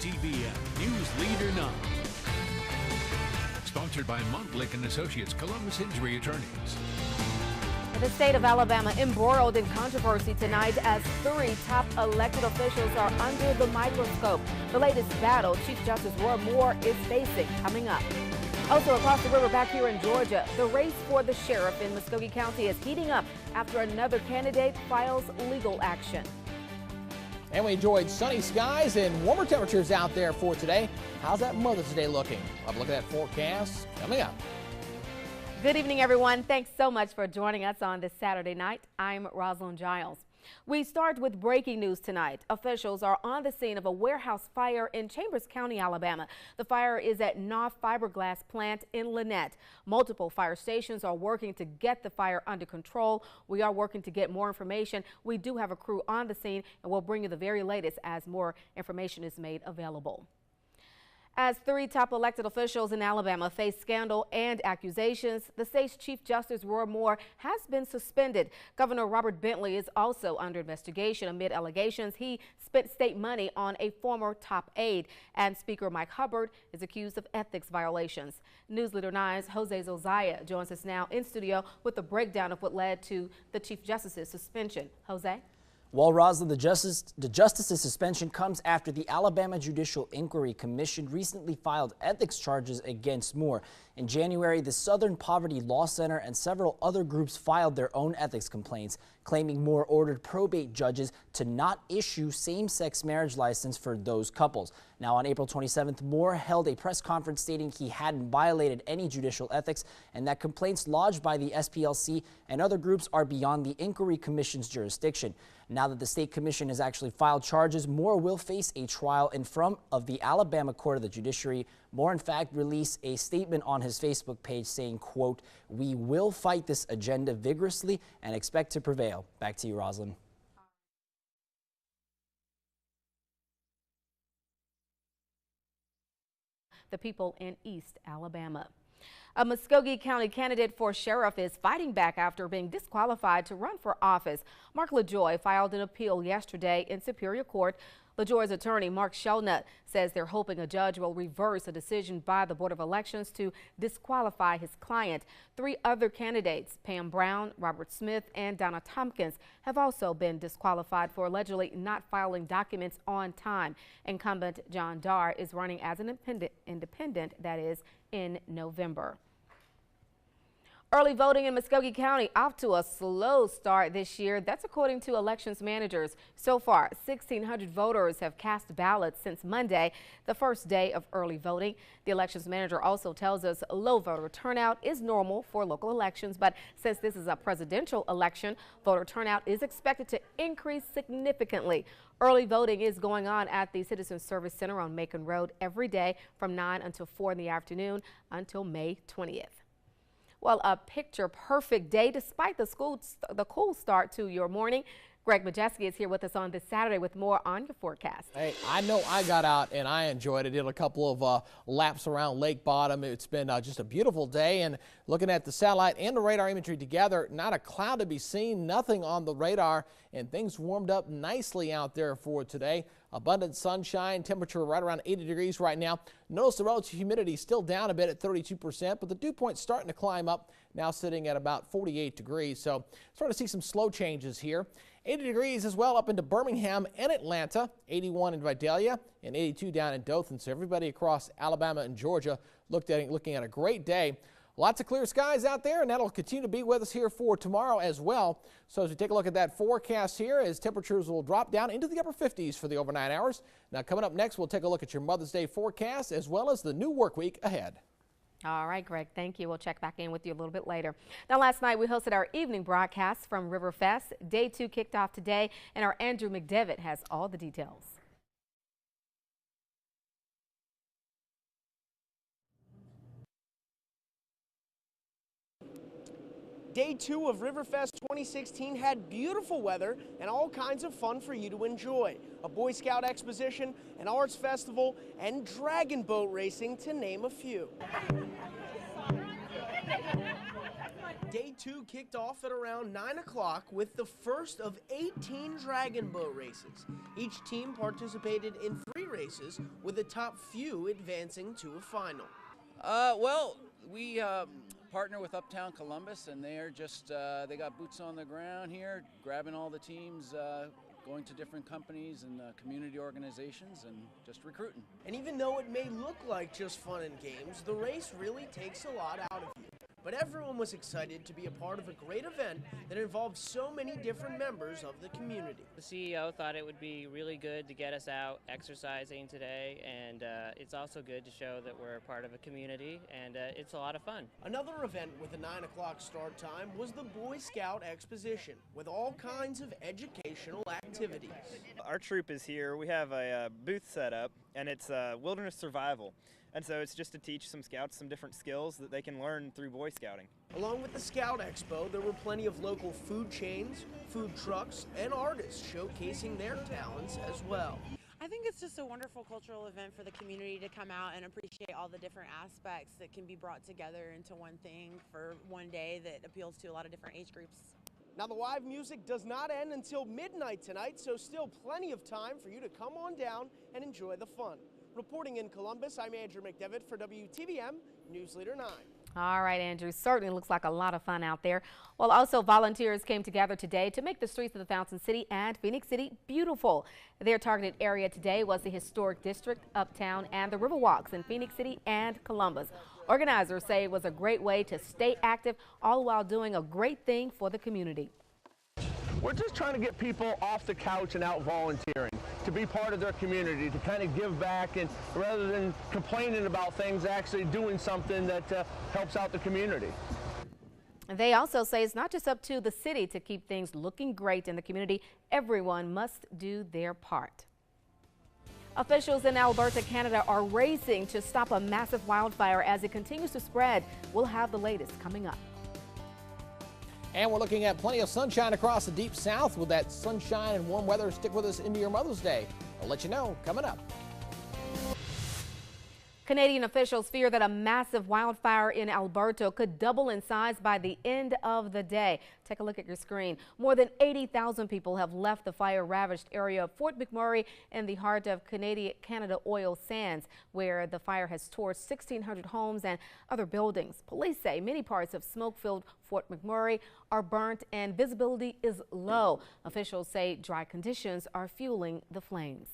WTVN News Leader 9. Sponsored by Montlick and Associates, Columbus Injury Attorneys. The state of Alabama embroiled in controversy tonight as 3 top elected officials are under the microscope. The latest battle Chief Justice Roy Moore is facing coming up. Also across the river back here in Georgia, the race for the sheriff in Muskogee County is heating up after another candidate files legal action. And we enjoyed sunny skies and warmer temperatures out there for today. How's that Mother's Day looking? I'll look at that forecast coming up. Good evening, everyone. Thanks so much for joining us on this Saturday night. I'm Rosalind Giles. We start with breaking news tonight. Officials are on the scene of a warehouse fire in Chambers County, Alabama. The fire is at Knopf Fiberglass plant in Lynette. Multiple fire stations are working to get the fire under control. We are working to get more information. We do have a crew on the scene, and we'll bring you the very latest as more information is made available. As 3 top elected officials in Alabama face scandal and accusations, the state's Chief Justice Roy Moore has been suspended. Governor Robert Bentley is also under investigation amid allegations he spent state money on a former top aide, and Speaker Mike Hubbard is accused of ethics violations. News Leader 9's Jose Zozaya joins us now in studio with a breakdown of what led to the Chief Justice's suspension. Jose? Well, Rosalind, the justice's suspension comes after the Alabama Judicial Inquiry Commission recently filed ethics charges against Moore. In January, the Southern Poverty Law Center and several other groups filed their own ethics complaints, claiming Moore ordered probate judges to not issue same-sex marriage license for those couples. Now, on April 27th, Moore held a press conference stating he hadn't violated any judicial ethics and that complaints lodged by the SPLC and other groups are beyond the Inquiry Commission's jurisdiction. Now that the state commission has actually filed charges, Moore will face a trial in front of the Alabama Court of the Judiciary. Moore, in fact, released a statement on his Facebook page saying, quote, "We will fight this agenda vigorously and expect to prevail." Back to you, Rosalind. The people in East Alabama. A Muskogee County candidate for sheriff is fighting back after being disqualified to run for office. Mark LaJoy filed an appeal yesterday in Superior Court. LaJoy's attorney, Mark Shelnut, says they're hoping a judge will reverse a decision by the Board of Elections to disqualify his client. 3 other candidates, Pam Brown, Robert Smith, and Donna Tompkins, have also been disqualified for allegedly not filing documents on time. Incumbent John Darr is running as an independent, that is, in November. Early voting in Muskogee County off to a slow start this year. That's according to elections managers. So far, 1,600 voters have cast ballots since Monday, the first day of early voting. The elections manager also tells us low voter turnout is normal for local elections, but since this is a presidential election, voter turnout is expected to increase significantly. Early voting is going on at the Citizen Service Center on Macon Road every day from 9 until 4 in the afternoon until May 20th. Well, a picture-perfect day despite the cool start to your morning. Greg Majeski is here with us on this Saturday with more on your forecast. Hey, I know I got out and I enjoyed it. Did a couple of laps around Lake Bottom. It's been just a beautiful day, and looking at the satellite and the radar imagery together, not a cloud to be seen, nothing on the radar, and things warmed up nicely out there for today. Abundant sunshine, temperature right around 80 degrees right now. Notice the relative humidity still down a bit at 32%, but the dew point's starting to climb up, now sitting at about 48 degrees. So starting to see some slow changes here. 80 degrees as well up into Birmingham and Atlanta, 81 in Vidalia, and 82 down in Dothan. So everybody across Alabama and Georgia looking at a great day. Lots of clear skies out there, and that'll continue to be with us here for tomorrow as well. So as we take a look at that forecast here, as temperatures will drop down into the upper 50s for the overnight hours. Now coming up next, we'll take a look at your Mother's Day forecast as well as the new work week ahead. All right, Greg, thank you. We'll check back in with you a little bit later. Now, last night we hosted our evening broadcast from Riverfest. Day 2 kicked off today, and our Andrew McDevitt has all the details. Day 2 of Riverfest 2016 had beautiful weather and all kinds of fun for you to enjoy. A Boy Scout exposition, an arts festival, and dragon boat racing, to name a few. Day 2 kicked off at around 9 o'clock with the first of 18 Dragon Boat races. Each team participated in 3 races, with the top few advancing to a final. Well, we partner with Uptown Columbus, and they're just, they got boots on the ground here, grabbing all the teams, going to different companies and community organizations and just recruiting. And even though it may look like just fun and games, the race really takes a lot out of you. But everyone was excited to be a part of a great event that involved so many different members of the community. The CEO thought it would be really good to get us out exercising today, and it's also good to show that we're a part of a community, and it's a lot of fun. Another event with a 9 o'clock start time was the Boy Scout Exposition, with all kinds of educational activities. Our troop is here. We have a booth set up, and it's wilderness survival. And so it's just to teach some scouts some different skills that they can learn through Boy Scouting. Along with the Scout Expo, there were plenty of local food chains, food trucks, and artists showcasing their talents as well. I think it's just a wonderful cultural event for the community to come out and appreciate all the different aspects that can be brought together into one thing for one day that appeals to a lot of different age groups. Now, the live music does not end until midnight tonight, so still plenty of time for you to come on down and enjoy the fun. Reporting in Columbus, I'm Andrew McDevitt for WTVM News Leader 9. All right, Andrew, certainly looks like a lot of fun out there. Well, also volunteers came together today to make the streets of the Fountain City and Phoenix City beautiful. Their targeted area today was the Historic District, Uptown, and the Riverwalks in Phoenix City and Columbus. Organizers say it was a great way to stay active, all while doing a great thing for the community. We're just trying to get people off the couch and out volunteering, to be part of their community, to kind of give back, and rather than complaining about things, actually doing something that helps out the community. They also say it's not just up to the city to keep things looking great in the community. Everyone must do their part. Officials in Alberta, Canada are racing to stop a massive wildfire as it continues to spread. We'll have the latest coming up. And we're looking at plenty of sunshine across the deep south. Will that sunshine and warm weather stick with us into your Mother's Day? We'll let you know coming up. Canadian officials fear that a massive wildfire in Alberta could double in size by the end of the day. Take a look at your screen. More than 80,000 people have left the fire-ravaged area of Fort McMurray in the heart of Canada oil sands, where the fire has torched 1,600 homes and other buildings. Police say many parts of smoke-filled Fort McMurray are burnt and visibility is low. Officials say dry conditions are fueling the flames.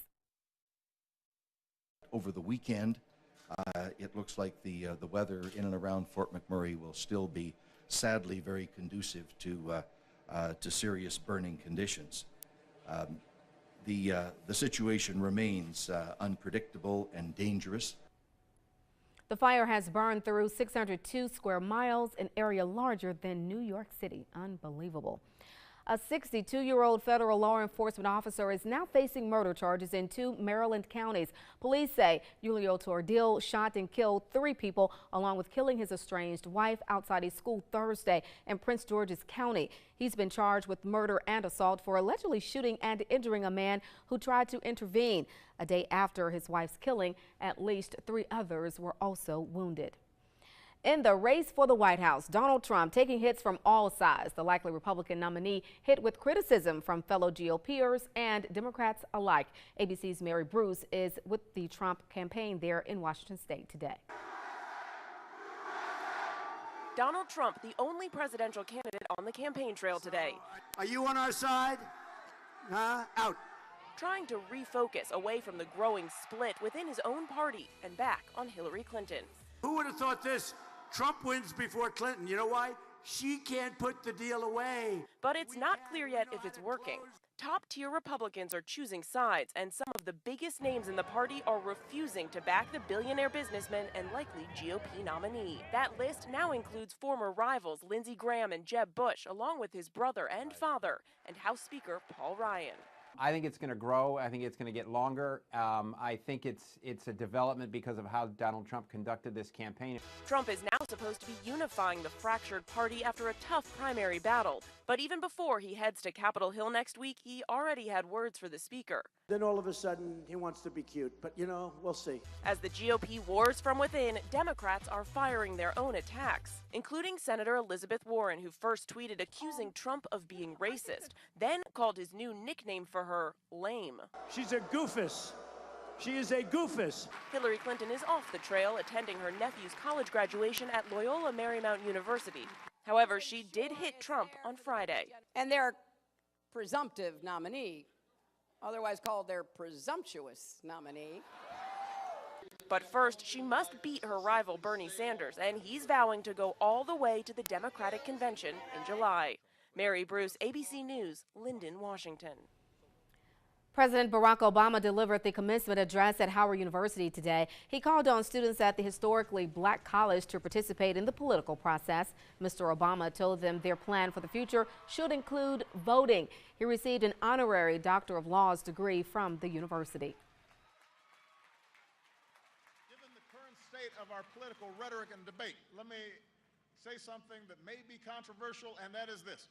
Over the weekend, it looks like the weather in and around Fort McMurray will still be, sadly, very conducive to serious burning conditions. The situation remains unpredictable and dangerous. The fire has burned through 602 square miles, an area larger than New York City. Unbelievable. A 62-year-old federal law enforcement officer is now facing murder charges in 2 Maryland counties. Police say Julio Tordil shot and killed 3 people, along with killing his estranged wife outside a school Thursday in Prince George's County. He's been charged with murder and assault for allegedly shooting and injuring a man who tried to intervene. A day after his wife's killing, at least 3 others were also wounded. In the race for the White House, Donald Trump taking hits from all sides. The likely Republican nominee hit with criticism from fellow GOPers and Democrats alike. ABC's Mary Bruce is with the Trump campaign there in Washington State today. Donald Trump, the only presidential candidate on the campaign trail today. Are you on our side? Out. Trying to refocus away from the growing split within his own party and back on Hillary Clinton. Who would have thought this? Trump wins before Clinton. You know why? She can't put the deal away. But it's not clear yet if it's working. Top-tier Republicans are choosing sides, and some of the biggest names in the party are refusing to back the billionaire businessman and likely GOP nominee. That list now includes former rivals Lindsey Graham and Jeb Bush, along with his brother and father, and House Speaker Paul Ryan. I think it's going to grow. I think it's going to get longer. I think it's a development because of how Donald Trump conducted this campaign. Trump is now supposed to be unifying the fractured party after a tough primary battle. But even before he heads to Capitol Hill next week, he already had words for the speaker. Then all of a sudden, he wants to be cute. But, you know, we'll see. As the GOP wars from within, Democrats are firing their own attacks, including Senator Elizabeth Warren, who first tweeted accusing Trump of being racist, then called his new nickname for her lame. She's a goofus. She is a goofus. Hillary Clinton is off the trail, attending her nephew's college graduation at Loyola Marymount University. However, she did hit Trump on Friday. And their presumptive nominee, otherwise called their presumptuous nominee. But first, she must beat her rival Bernie Sanders, and he's vowing to go all the way to the Democratic Convention in July. Mary Bruce, ABC News, Linden, Washington. President Barack Obama delivered the commencement address at Howard University today. He called on students at the historically black college to participate in the political process. Mr. Obama told them their plan for the future should include voting. He received an honorary Doctor of Laws degree from the university. Given the current state of our political rhetoric and debate, let me say something that may be controversial, and that is this.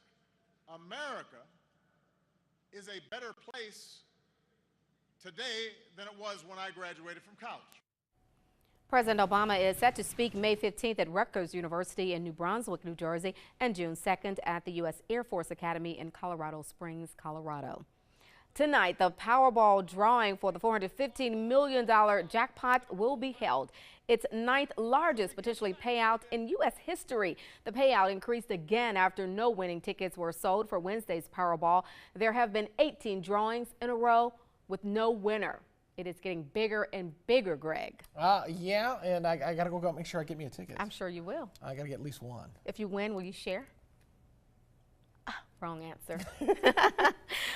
America is a better place today than it was when I graduated from college. President Obama is set to speak May 15th at Rutgers University in New Brunswick, New Jersey, and June 2nd at the U.S. Air Force Academy in Colorado Springs, Colorado. Tonight, the Powerball drawing for the $415 million jackpot will be held. Its 9th largest potentially payout in U.S. history. The payout increased again after no winning tickets were sold for Wednesday's Powerball. There have been 18 drawings in a row with no winner. It is getting bigger and bigger, Greg. Yeah, and I got to go make sure I get me a ticket. I'm sure you will. I got to get at least one. If you win, will you share? Wrong answer.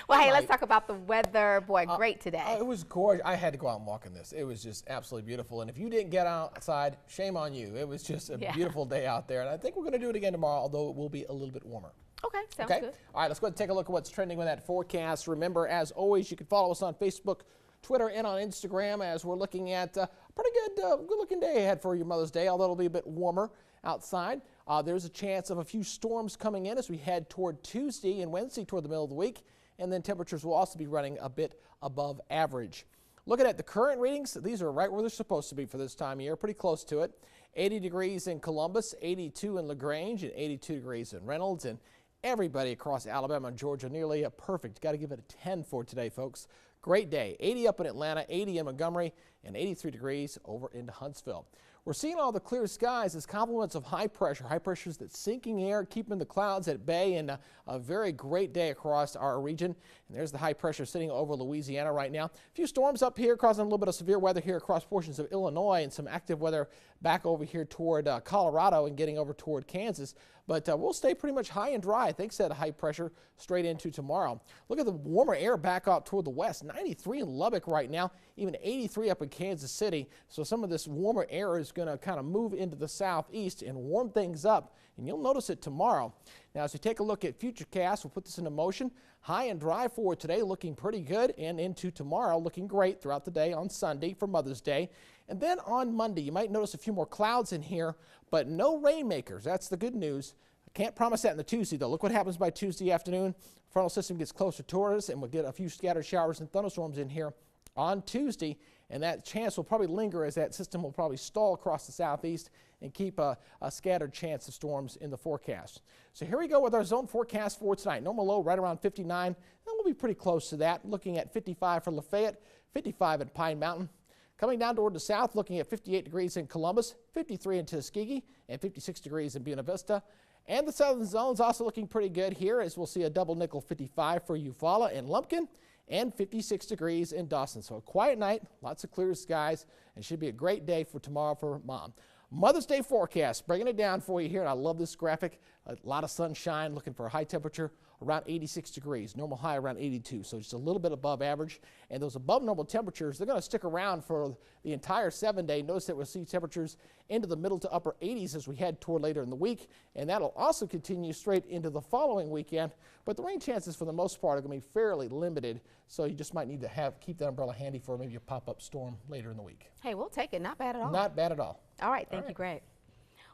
Well, hey, let's talk about the weather. Boy, great today. It was gorgeous. I had to go out and walk in this. It was just absolutely beautiful. And if you didn't get outside, shame on you. It was just a beautiful day out there. And I think we're going to do it again tomorrow, although it will be a little bit warmer. Okay, sounds good. All right, let's go ahead and take a look at what's trending with that forecast. Remember, as always, you can follow us on Facebook, Twitter, and on Instagram as we're looking at a pretty good-looking day ahead for your Mother's Day, although it'll be a bit warmer outside. There's a chance of a few storms coming in as we head toward Tuesday and Wednesday toward the middle of the week, and then temperatures will also be running a bit above average. Looking at the current readings, these are right where they're supposed to be for this time of year, pretty close to it. 80 degrees in Columbus, 82 in LaGrange, and 82 degrees in Reynolds, and everybody across Alabama and Georgia nearly a perfect. Got to give it a 10 for today, folks. Great day. 80 up in Atlanta, 80 in Montgomery, and 83 degrees over into Huntsville. We're seeing all the clear skies as complements of high pressure. High pressure is that sinking air, keeping the clouds at bay, and a very great day across our region. And there's the high pressure sitting over Louisiana right now. A few storms up here causing a little bit of severe weather here across portions of Illinois, and some active weather back over here toward Colorado and getting over toward Kansas. But we'll stay pretty much high and dry, thanks to that high pressure straight into tomorrow. Look at the warmer air back out toward the west. 93 in Lubbock right now, even 83 up in Kansas City. So some of this warmer air is going to kind of move into the southeast and warm things up, and you'll notice it tomorrow. Now, as we take a look at Futurecast, we'll put this into motion. High and dry for today, looking pretty good, and into tomorrow, looking great throughout the day on Sunday for Mother's Day. And then on Monday, you might notice a few more clouds in here, but no rainmakers. That's the good news. I can't promise that in the Tuesday, though. Look what happens by Tuesday afternoon. Frontal system gets closer toward us, and we'll get a few scattered showers and thunderstorms in here on Tuesday, and that chance will probably linger as that system will probably stall across the southeast and keep a scattered chance of storms in the forecast. So here we go with our zone forecast for tonight. Normal low right around 59, and we'll be pretty close to that. Looking at 55 for Lafayette, 55 at Pine Mountain. Coming down toward the south, looking at 58 degrees in Columbus, 53 in Tuskegee, and 56 degrees in Buena Vista. And the southern zone's also looking pretty good here, as we'll see a double nickel 55 for Eufaula and Lumpkin, and 56 degrees in Dawson. So a quiet night, lots of clear skies, and should be a great day for tomorrow for Mom. Mother's Day forecast, bringing it down for you here, and I love this graphic. A lot of sunshine, looking for a high temperature around 86 degrees, normal high around 82, so just a little bit above average. And those above normal temperatures, they're going to stick around for the entire 7-day. Notice that we'll see temperatures into the middle to upper 80s as we head toward later in the week, and that'll also continue straight into the following weekend. But the rain chances for the most part are going to be fairly limited, so you just might need to keep that umbrella handy for maybe a pop-up storm later in the week. Hey, we'll take it. Not bad at all. Not bad at all. All right. Thank you, Greg.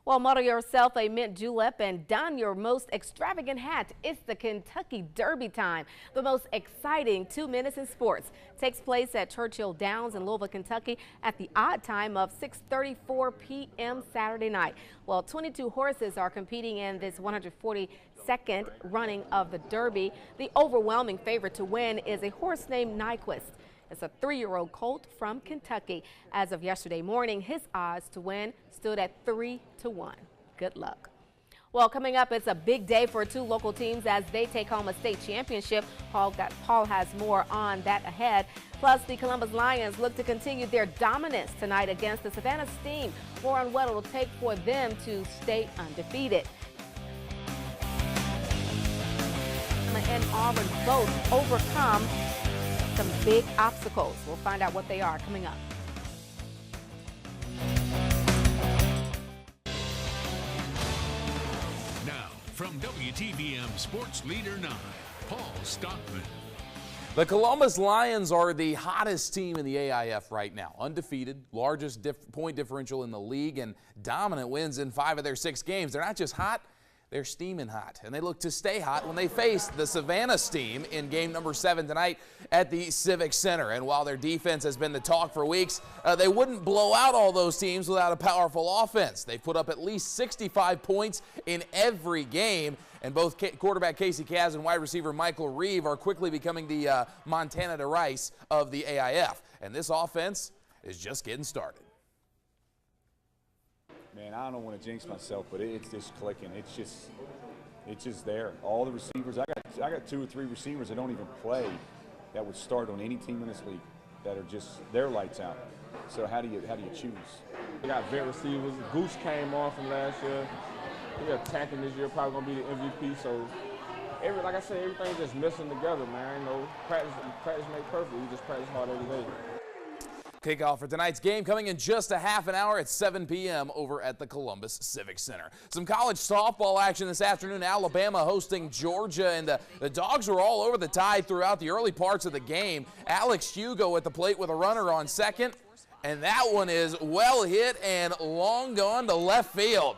Well, model yourself a mint julep and don your most extravagant hat. It's the Kentucky Derby time. The most exciting 2 minutes in sports takes place at Churchill Downs in Louisville, Kentucky at the odd time of 6:34 p.m. Saturday night. Well, 22 horses are competing in this 142nd running of the Derby. The overwhelming favorite to win is a horse named Nyquist. It's a 3-year-old colt from Kentucky. As of yesterday morning, his odds to win stood at 3-1. Good luck. Well, coming up, it's a big day for 2 local teams as they take home a state championship. Paul has more on that ahead. Plus, the Columbus Lions look to continue their dominance tonight against the Savannah Steam. More on what it will take for them to stay undefeated. And Auburn both overcome some big obstacles. We'll find out what they are coming up. Now, from WTVM Sports Leader 9, Paul Stockman. The Columbus Lions are the hottest team in the AIF right now. Undefeated, largest point differential in the league, and dominant wins in 5 of their 6 games. They're not just hot, they're steaming hot, and they look to stay hot when they face the Savannah Steam in game number 7 tonight at the Civic Center. And while their defense has been the talk for weeks, they wouldn't blow out all those teams without a powerful offense. They've put up at least 65 points in every game, and both quarterback Casey Kaz and wide receiver Michael Reeve are quickly becoming the Montana DeRice of the AIF. And this offense is just getting started. Man, I don't want to jinx myself, but it's just clicking. It's just there. All the receivers, I got 2 or 3 receivers that don't even play that would start on any team in this league that are just their lights out. So how do you choose? We got vet receivers. Goose came on from last year. We're attacking this year, probably gonna be the MVP. So like I said, everything's just missing together, man. You know, practice make perfect. We just practice hard every day. Kickoff for tonight's game coming in just a half an hour at 7 p.m. over at the Columbus Civic Center. Some college softball action this afternoon. Alabama hosting Georgia, and the Dogs were all over the Tide throughout the early parts of the game. Alex Hugo at the plate with a runner on second, and that one is well hit and long gone to left field.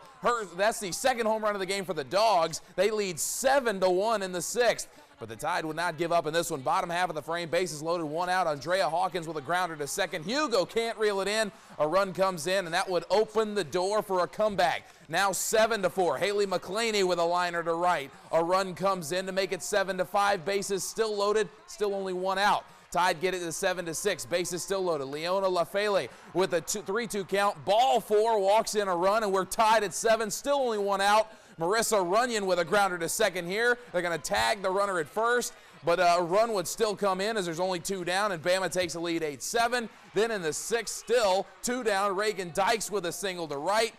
That's the second home run of the game for the Dogs. They lead 7-1 in the 6th. But the Tide would not give up in this one. Bottom half of the frame, bases loaded, 1 out. Andrea Hawkins with a grounder to second. Hugo can't reel it in. A run comes in, and that would open the door for a comeback. Now 7-4. Haley McClaney with a liner to right. A run comes in to make it 7-5. Bases still loaded, still only 1 out. Tide get it to 7-6. Bases still loaded. Leona LaFele with a 3-2 count. Ball 4, walks in a run, and we're tied at 7. Still only 1 out. Marissa Runyon with a grounder to second here. They're going to tag the runner at first, but a run would still come in as there's only 2 down, and Bama takes a lead 8-7. Then in the 6th, still 2 down. Reagan Dykes with a single to right.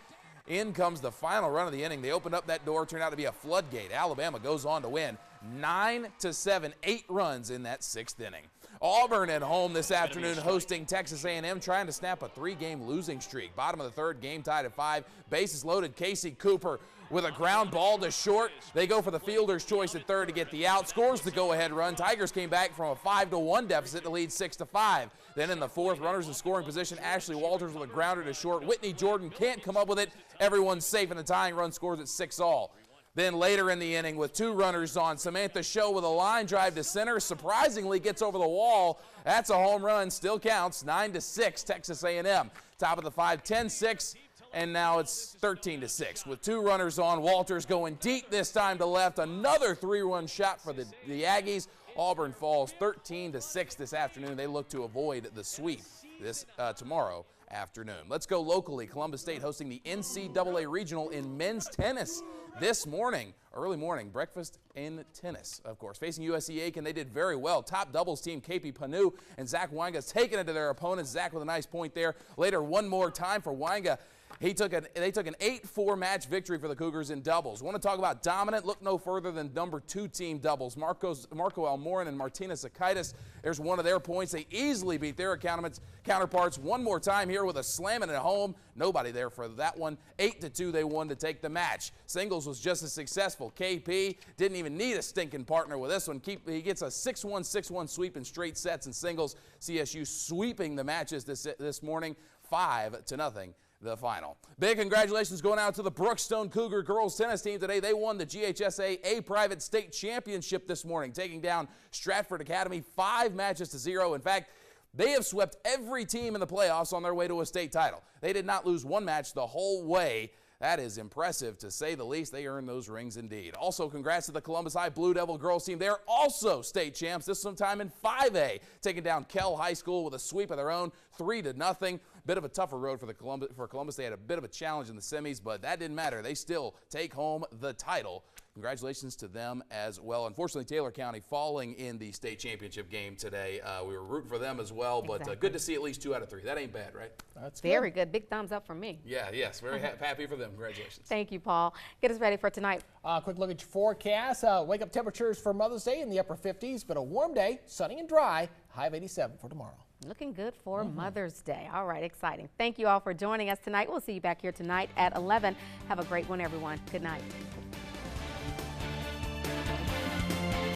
In comes the final run of the inning. They opened up that door, turned out to be a floodgate. Alabama goes on to win 9-7, 8 runs in that 6th inning. Auburn at home this afternoon hosting Texas A&M, trying to snap a 3-game losing streak. Bottom of the 3rd, game tied at 5. Bases loaded. Casey Cooper with a ground ball to short. They go for the fielder's choice at 3rd to get the out. Scores the go-ahead run. Tigers came back from a 5-1 deficit to lead 6-5. Then in the 4th, runners in scoring position. Ashley Walters with a grounder to short. Whitney Jordan can't come up with it. Everyone's safe, and the tying run scores at 6-all. Then later in the inning with 2 runners on, Samantha Show with a line drive to center. Surprisingly gets over the wall. That's a home run. Still counts. 9-6 Texas A&M. Top of the 5, 10-6. And now it's 13-6 with 2 runners on. Walters going deep this time to left. Another 3-run shot for the Aggies. Auburn falls 13-6 this afternoon. They look to avoid the sweep this tomorrow afternoon. Let's go locally. Columbus State hosting the NCAA Regional in men's tennis this morning. Early morning breakfast in tennis, of course. Facing USC Aiken, they did very well. Top doubles team KP Panu and Zach Weinga's taking it to their opponents. Zach with a nice point there. Later, one more time for Weinga. They took an 8-4 match victory for the Cougars in doubles. Want to talk about dominant? Look no further than number 2 team doubles. Marco Almorin and Martina Sakaitis. There's one of their points. They easily beat their counterparts one more time here with a slam at home. Nobody there for that one. 8-2 they won to take the match. Singles was just as successful. KP didn't even need a stinking partner with this one. He gets a 6-1, 6-1 sweep in straight sets and singles. CSU sweeping the matches this morning 5-0. the final. Big congratulations going out to the Brookstone Cougar girls tennis team today. They won the GHSA A Private State Championship this morning, taking down Stratford Academy 5-0. In fact, they have swept every team in the playoffs on their way to a state title. They did not lose one match the whole way. That is impressive, to say the least. They earned those rings indeed. Also, congrats to the Columbus High Blue Devil girls team. They're also state champs, this sometime in 5A, taking down Kell High School with a sweep of their own, 3-0. Bit of a tougher road for Columbus. They had a bit of a challenge in the semis, but that didn't matter. They still take home the title. Congratulations to them as well. Unfortunately, Taylor County falling in the state championship game today. We were rooting for them as well, but good to see at least 2 out of 3. That ain't bad, right? That's very good. Big thumbs up from me. Yeah, yes. Very happy for them. Congratulations. Thank you, Paul. Get us ready for tonight. Quick look at your forecast. Wake up temperatures for Mother's Day in the upper 50s, but a warm day, sunny and dry, high of 87 for tomorrow. Looking good for Mother's Day. All right, exciting. Thank you all for joining us tonight. We'll see you back here tonight at 11. Have a great one, everyone. Good night.